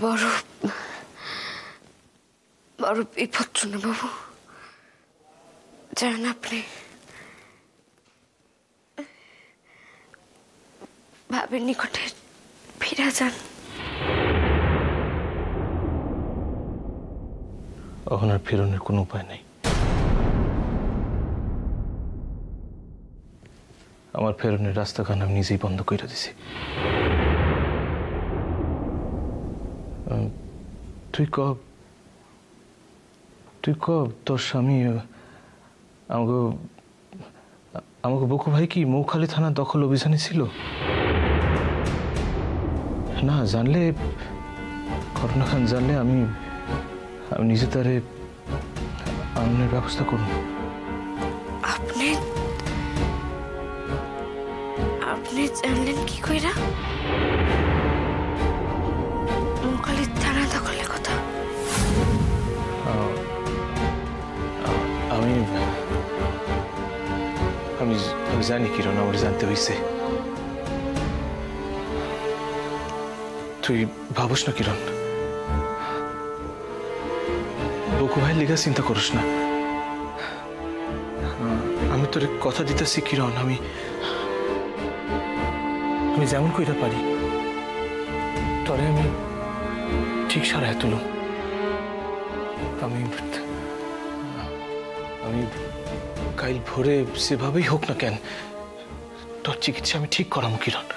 বড় বড় বিপজ্জনক বাবু, যান আপনি ভাবের নিকটে ফিরে যান। এখন আর ফেরনের কোনো উপায় নেই। আমার ফেরনের রাস্তাখান আমি নিজেই বন্ধ করে দিছি। তুই ক তোর স্বামী আমাকে বকু ভাই কি মৌখালী থানা দখল অভিযানে ছিল? না জানলে, ঘটনা খান জানলে আমি নিজে তারে আননের ব্যবস্থা করব। আপনি আপনি জানলেন কি কইরা? মৌখালী থানা দখলের কথা আমি আমি আমি জানি কিরণ আমার জানতে হইছে। তুই ভাবস না কিরণ, বকু ভাই লিগা চিন্তা করিস না। আমি তোর কথা দিতেছি কিরণ, আমি যেমন কইরা পারি তরে আমি ঠিক সারায় তুলুম। আমি কাল ভোরে সেভাবেই হোক না কেন তোর চিকিৎসা আমি ঠিক করামো কিরণ।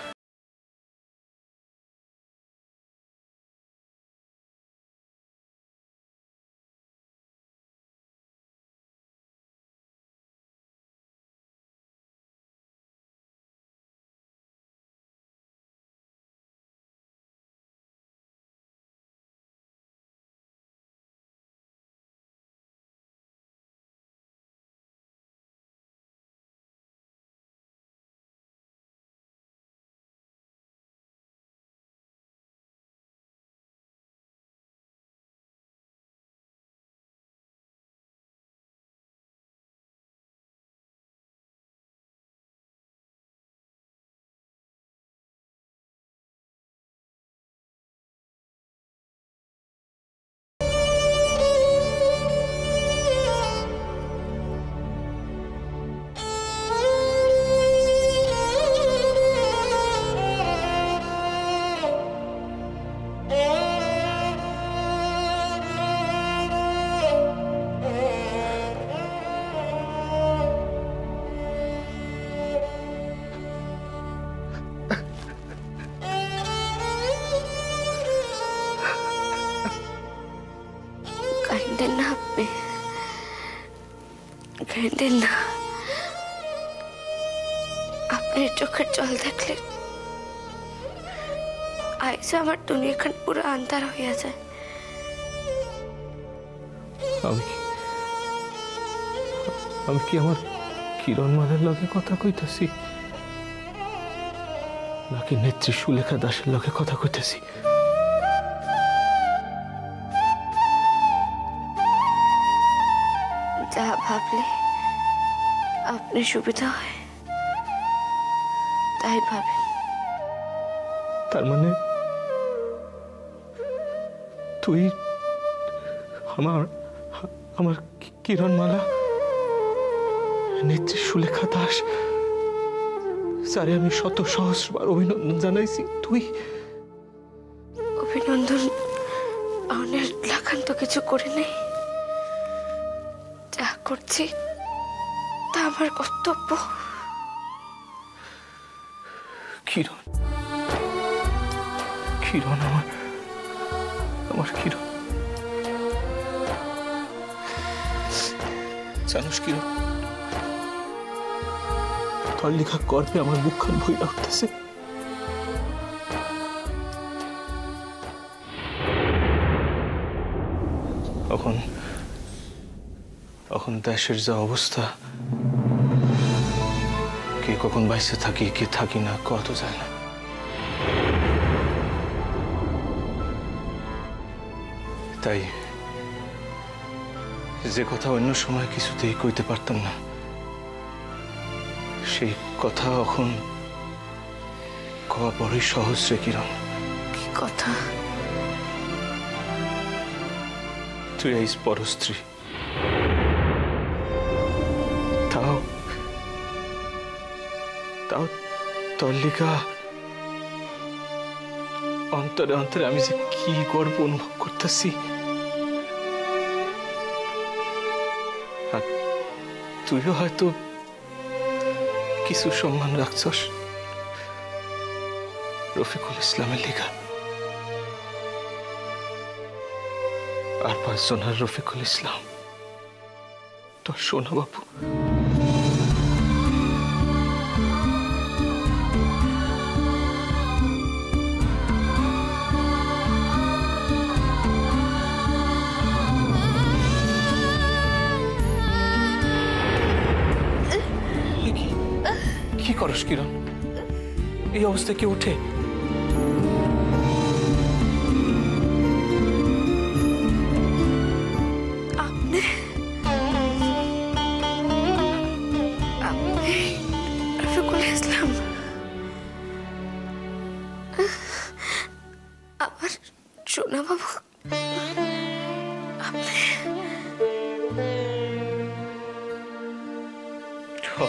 কাঁদেন না আপনি, কাঁদেন না। আপনার চোখের জল দেখলে আইসা আমার দুনিয়াখান পুরো আন্ধার হইয়া যায়। আমি কি আমার কিরণ মানের লগে কথা কইতেছি নাকি নেত্রী সুলেখা দাসের লগে কথা কইতেছি? যা ভাবলে আপনি সুবিধা হয় তাই ভাবেন। তার মানে তুই আমার কিরণমালা নেত্রী সুলেখা দাস স্যারে আমি শত সহস্রবার অভিনন্দন জানাইছি। তুই অভিনন্দন অনেক লাখান্ত কিছু করে নেই, যা করছি তা আমার কর্তব্য। কিরণ কিরণ আমার কিরণ, জানোস কিরণ তোর লেখা গর্বে আমার মুখখান ভইরা উঠতেছে। এখন দেশের যা অবস্থা, কে কখন বাইসে থাকি কে থাকি না কত যায় না। তাই যে কথা অন্য সময় কিছুতেই কইতে পারতাম না, সেই কথা এখন কওয়া বড়ই সহজ রে কিরণ। কি কথা? তুই আইস পরস্ত্রী, তাও তাও তোর লিগা অন্তরে অন্তরে আমি যে কি গর্ব অনুভব করতেছি। আর তুইও হয়তো কিছু সম্মান রাখছস রফিকুল ইসলামের লিগা। আর 5 জনের রফিকুল ইসলাম তোর সোনা বাবু। কি করস কিরণ? এই অবস্থায় কি ওঠে? রফিকুল ইসলাম আমার সোনা বাবু,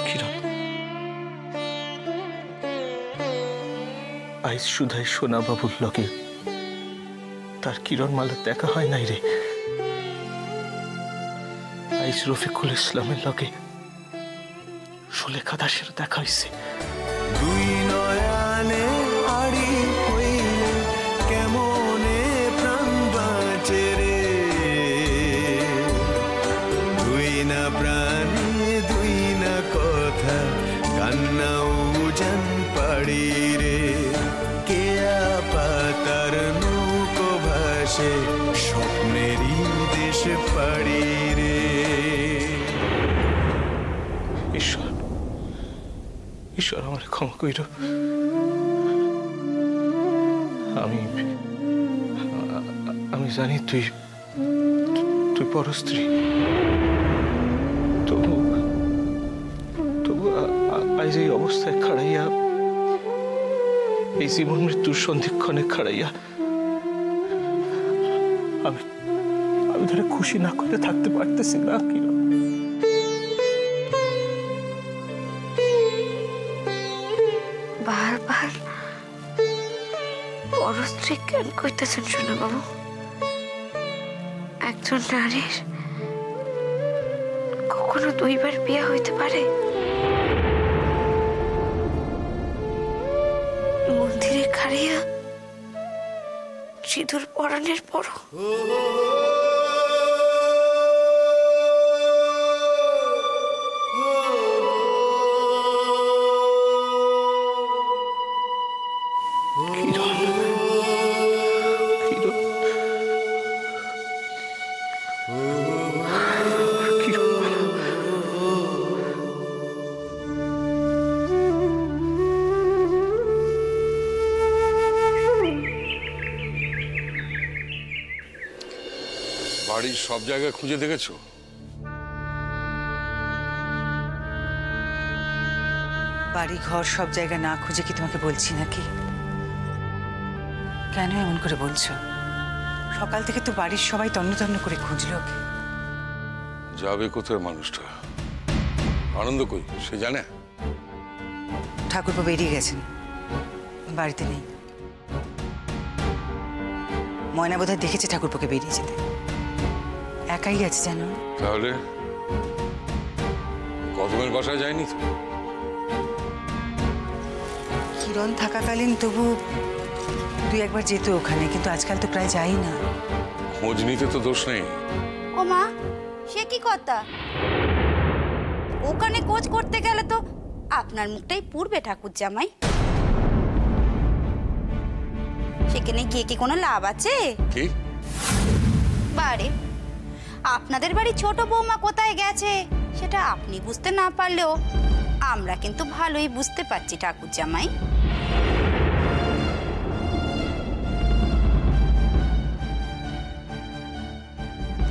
কিরণ আইস সুধাই সোনা বাবুর লগে তার কিরণ মালা দেখা হয় নাই রে। আইস রফিকুল ইসলামের লগে সুলেখা দাসের দেখা হইছে। দুই নয়ানে আড়ি হইলে কেমনে প্রাণ বাঁচে রে, দুই না প্রাণী দুই না কথা কান্না উজান পাড়ি রে, কেয়া পাতার নৌকো ভাসে স্বপ্নেরই দেশ পাড়ি রে। ঈশ্বর ঈশ্বর আমার ক্ষমা কইর। আমি জানি তুই তুই পরস্ত্রী, তবু তবু আজ এই অবস্থায় খাড়াইয়া, এই জীবন মৃত্যুর সন্ধিক্ষণে খাড়াইয়া আমি আমি ধরে খুশি না করে থাকতে পারতেছি না। কি বারবার পরস্ত্রী কেন কইতেছেন সোনা বাবু? একজন নারীর কখনো 2 বার বিয়ে হইতে পারে? মন্দিরে খাড়িয়া সিঁদুর পরানের পরও বাড়ির সব জায়গায় খুঁজে দেখেছো? বাড়ি ঘর সব জায়গায় না খুঁজে কি তোমাকে বলছি নাকি? কেন এমন করে বলছো? সকাল থেকে তো বাড়ির সবাই তন্ন তন্ন করে খুঁজলো। যাবে কোথায় মানুষটা? আনন্দ কই সে জানে? ঠাকুরপো বেরিয়ে গেছেন, বাড়িতে নেই। ময়না বোধহয় দেখেছে ঠাকুরপোকে বেরিয়ে যেতে, একাই গেছে জানো। তাহলে কদমের বাসায় যায়নি তো? কিরণ থাকাকালীন তবু 2-1 যেত ওখানে, কিন্তু আজকাল তো প্রায় যাই না। খোঁজ নিতে তো দোষ নেই। ও মা, সে কি কথা? ওখানে খোঁজ করতে গেলে তো আপনার মুখটাই পুড়বে ঠাকুর জামাই। সেখানে গিয়ে কি কোনো লাভ আছে? কি বারে, আপনাদের বাড়ি ছোট বৌমা কোথায় গেছে সেটা আপনি বুঝতে না পারলেও আমরা কিন্তু ভালোই বুঝতে পারছি ঠাকুর জামাই।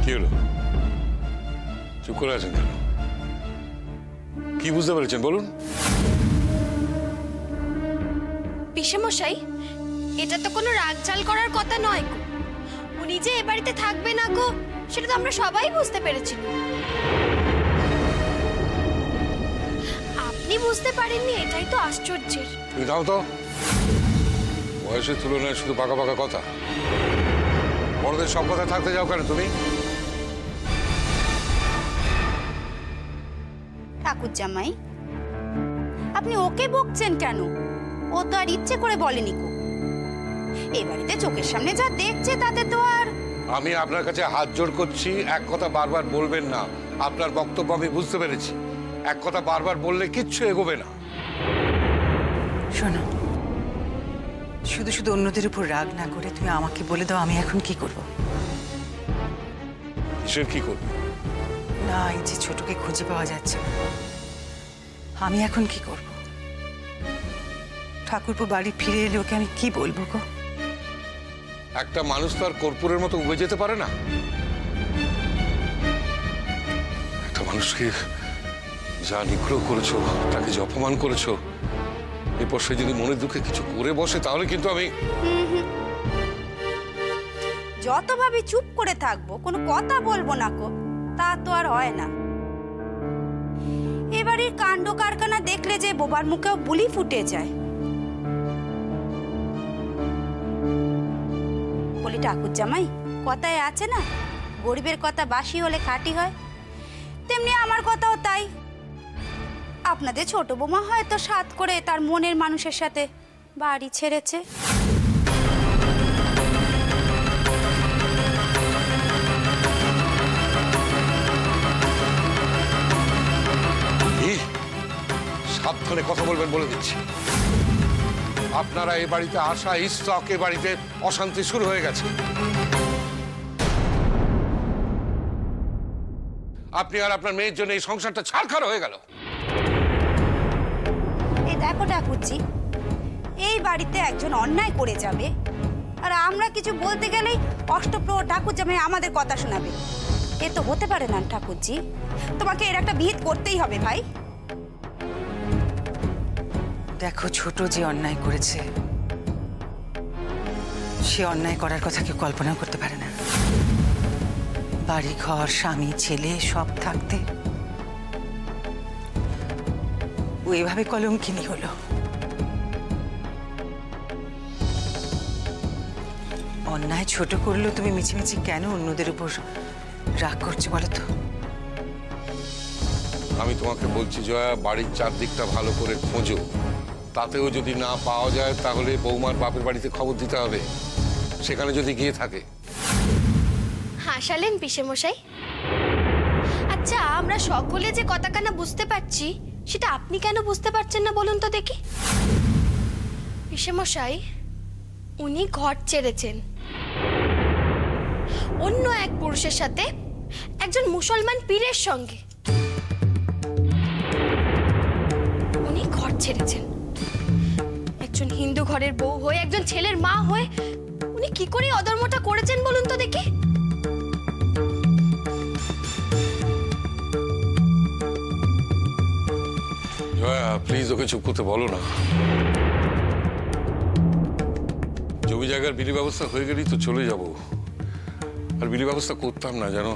কি হলো? চুপ করে আছেন কেন? কি বুঝতে পেরেছেন বলুন। পিসেমশাই, এটা তো কোনো রাগজাল করার কথা নয় গো। উনি যে এ বাড়িতে থাকবে না গো, সেটা তো আমরা সবাই বুঝতে পেরেছি। আপনি বুঝতে পারেননি, এটাই তো আশ্চর্যের। তুমি দাও তো, বয়সের তুলনায় শুধু পাকা পাকা কথা। বড়দের সব কথা থাকতে যাও কেন তুমি? ঠাকুর জামাই, আপনি ওকে বকছেন কেন? ও তো আর ইচ্ছে করে বলেনি কো। এই বাড়িতে চোখের সামনে যা দেখছে তাতে তো আর। আমি আপনার কাছে হাত জোড় করছি, এক কথা বারবার বলবেন না। আপনার বক্তব্য আমি বুঝতে পেরেছি। এক কথা বারবার বললে কিচ্ছু এগোবে না। শোনো, শুধু শুধু অন্যদের উপর রাগ না করে তুমি আমাকে বলে দাও আমি এখন কি করব। কিসের কি করবে? না, এই যে ছোটকে খুঁজে পাওয়া যাচ্ছে না, আমি এখন কি করব? ঠাকুরপো বাড়ি ফিরে এলে ওকে আমি কি বলবো গো? একটা মানুষ তো আর কর্পূরের মতো উবে যেতে পারে না। একটা মানুষকে যা নিগ্রহ করেছো, তাকে যে অপমান করেছো, এরপর সে যদি মনের দুঃখে কিছু করে বসে তাহলে কিন্তু আমি। যত ভাবে চুপ করে থাকবো, কোনো কথা বলবো না কো, তা তো আর হয় না। এবারের কাণ্ড কারখানা দেখলে যে বোবার মুখেও বুলি ফুটে যায়। বলি ঠাকুর জামাই, কথায় আছে না, গরিবের কথা বাসি হলে খাঁটি হয়, তেমনি আমার কথাও তাই। আপনাদের ছোট বৌমা হয়তো সাধ করে তার মনের মানুষের সাথে বাড়ি ছেড়েছে। সাবধানে কথা বলবেন বলে দিচ্ছি। আপনারা এই বাড়িতে আসা ইস্তক এ বাড়িতে অশান্তি শুরু হয়ে গেছে। আপনি আর আপনার মেয়ের জন্য এই সংসারটা ছারখার হয়ে গেল। এই দেখো ঠাকুরজি, এই বাড়িতে একজন অন্যায় করে যাবে আর আমরা কিছু বলতে গেলেই অষ্টপ্রহর ঠাকুর জামাই আমাদের কথা শোনাবে। এ তো হতে পারে না ঠাকুরজি, তোমাকে এর একটা বিহিত করতেই হবে ভাই। দেখো, ছোট যে অন্যায় করেছে সে অন্যায় করার কথা কেউ কল্পনা করতে পারে না। বাড়ি ঘর, স্বামী, ছেলে সব থাকতে ও এভাবে কলঙ্কিনী হলো। অন্যায় ছোট করলেও তুমি মিছিমিছি কেন অন্যদের উপর রাগ করছো বলো তো? আমি তোমাকে বলছি জয়া, বাড়ির চারদিকটা ভালো করে খোঁজো। তাতেও যদি না পাওয়া যায় তাহলে বৌমার বাপের বাড়িতে খবর দিতে হবে, সেখানে যদি গিয়ে থাকে। হাসালেন পিসেমশাই। আচ্ছা, আমরা সকলে যে কথাখানা বুঝতে পারছি, সেটা আপনি কেন বুঝতে পারছেন না বলুন তো দেখি। পিসেমশাই, উনি ঘর ছেড়েছেন অন্য এক পুরুষের সাথে, একজন মুসলমান পীরের সঙ্গে। উনি ঘর ছেড়েছেন একজন হিন্দু ঘরের বউ হয়ে, একজন ছেলের মা হয়ে। উনি কি করে অধর্মটা করেছেন বলুন তো দেখি। জয়া, প্লিজ ওকে চুপ করতে বলো না। জমি জায়গার বিলি ব্যবস্থা হয়ে গেলেই তো চলে যাব। আর বিলি ব্যবস্থা করতাম না জানো,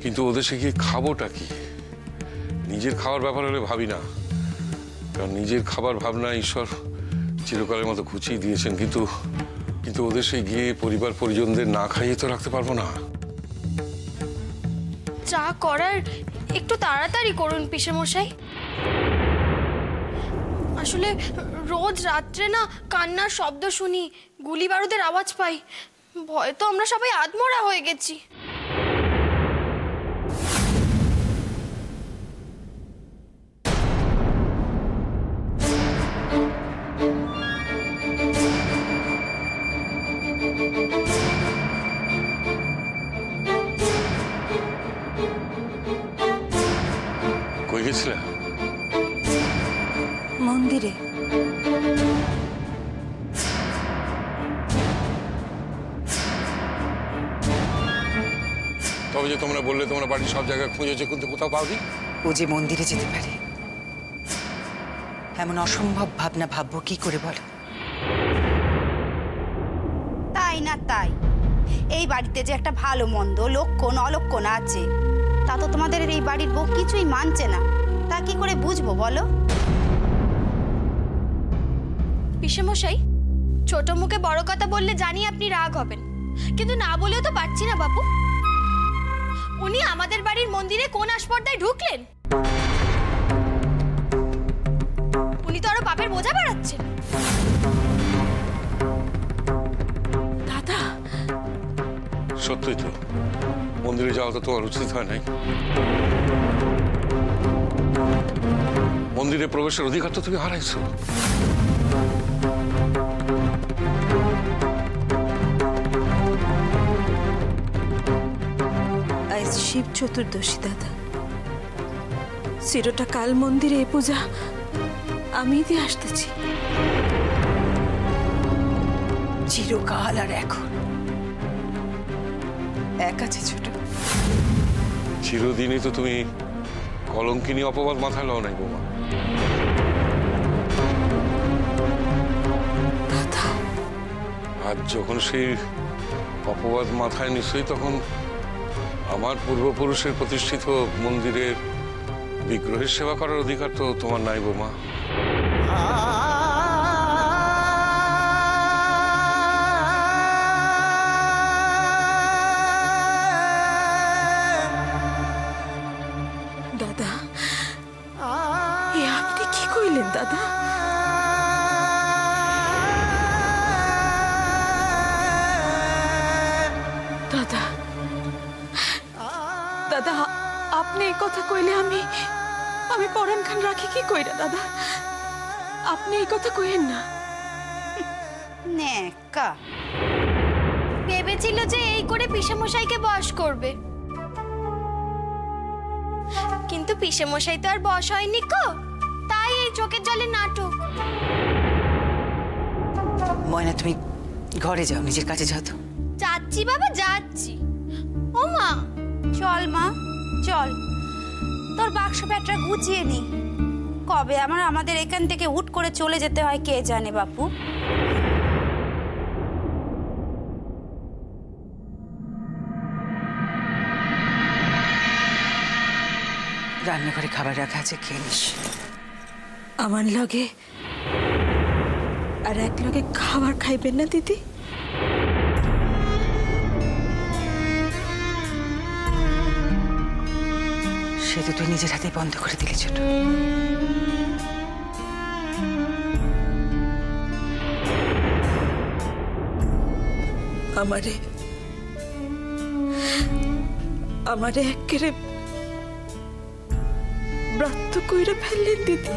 কিন্তু ওদের সে গিয়ে খাবোটা কি? নিজের খাওয়ার ব্যাপার হলে ভাবি না, কারণ নিজের খাবার ভাবনা ঈশ্বর চিরকালের মতো ঘুচিয়ে দিয়েছেন। কিন্তু ওদের সে গিয়ে পরিবার পরিজনদের না খাইয়ে তো রাখতে পারবো না। যা করার একটু তাড়াতাড়ি করুন পিসেমশাই। আসলে রোজ রাত্রে না কান্নার শব্দ শুনি, গুলি বারুদের আওয়াজ পাই, ভয় তো আমরা সবাই আধমরা হয়ে গেছি। কই গেছিলে? মন্দিরে। তবে যে তোমরা বললে তোমরা বাড়ির সব জায়গায় খুঁজেছো, কিন্তু কোথাও পাওনি। ও যে মন্দিরে যেতে পারে এমন অসম্ভব ভাবনা ভাববো কি করে বলো? তাই না তাই, এই বাড়িতে যে একটা ভালো মন্দ লক্ষণ অলক্ষণ আছে তা তো তোমাদের এই বাড়ির বউ কিছুই মানছে না। তা কি করে বুঝবো বলো? পিসেমশাই, ছোট মুখে বড় কথা বললে জানি আপনি রাগ হবেন, কিন্তু না বলেও তো পারছি না বাপু। উনি আমাদের বাড়ির মন্দিরে কোন আসপর্দায় ঢুকলেন? উনি তো আরো পাপের বোঝা বাড়াচ্ছেন। দাদা, সত্যই তো, মন্দিরে যাওয়া তো তোমার উচিত হয় নাই। মন্দিরে প্রবেশের অধিকার তো তুমি হারাইছো। আজ শিব চতুর্দশী দাদা। চিরটা কাল মন্দিরে এই পূজা আমি দিয়ে আসতেছি। চিরকাল আর এখন এক আছে ছোট। চিরদিনই তো তুমি কলঙ্কিনী অপবাদ মাথায় লও নাই বৌমা। দাদা, আজ যখন সেই অপবাদ মাথায় নিশ্চয়ই, তখন আমার পূর্বপুরুষের প্রতিষ্ঠিত মন্দিরের বিগ্রহের সেবা করার অধিকার তো তোমার নাই বৌমা। দাদা, এ আপনি কি কইলেন দাদা? দাদা, দাদা, আপনি এই কথা কইলে আমি পরাণ খান রাখি কি কইরা দাদা? আপনি এই কথা কইেন না। নেকা ভেবেছিল যে এই করে পিসেমশাইকে বশ করবে, কিন্তু পিসেমশাই তো আর বশ হয়নি কো, তাই এই চোখের জলে নাটক। ময়না, তুমি ঘরে যাও, নিজের কাছে যাও তো। যাচ্ছি বাবা, যাচ্ছি। ও মা, চল মা চল, তোর বাক্স প্যাটরা গুছিয়ে নি। কবে আমাদের এখান থেকে হুট করে চলে যেতে হয় কে জানে বাপু। রান্নাঘরে খাবার রাখা আছে, খেয়ে নিস। আমার লগে আর এক লগে খাবার খাইবেন না দিদি? সে তো তুই নিজের হাতেই বন্ধ করে দিলি ছোট। আমারে একেবারে ব্রাত্য কইরা ফেললেন দিদি।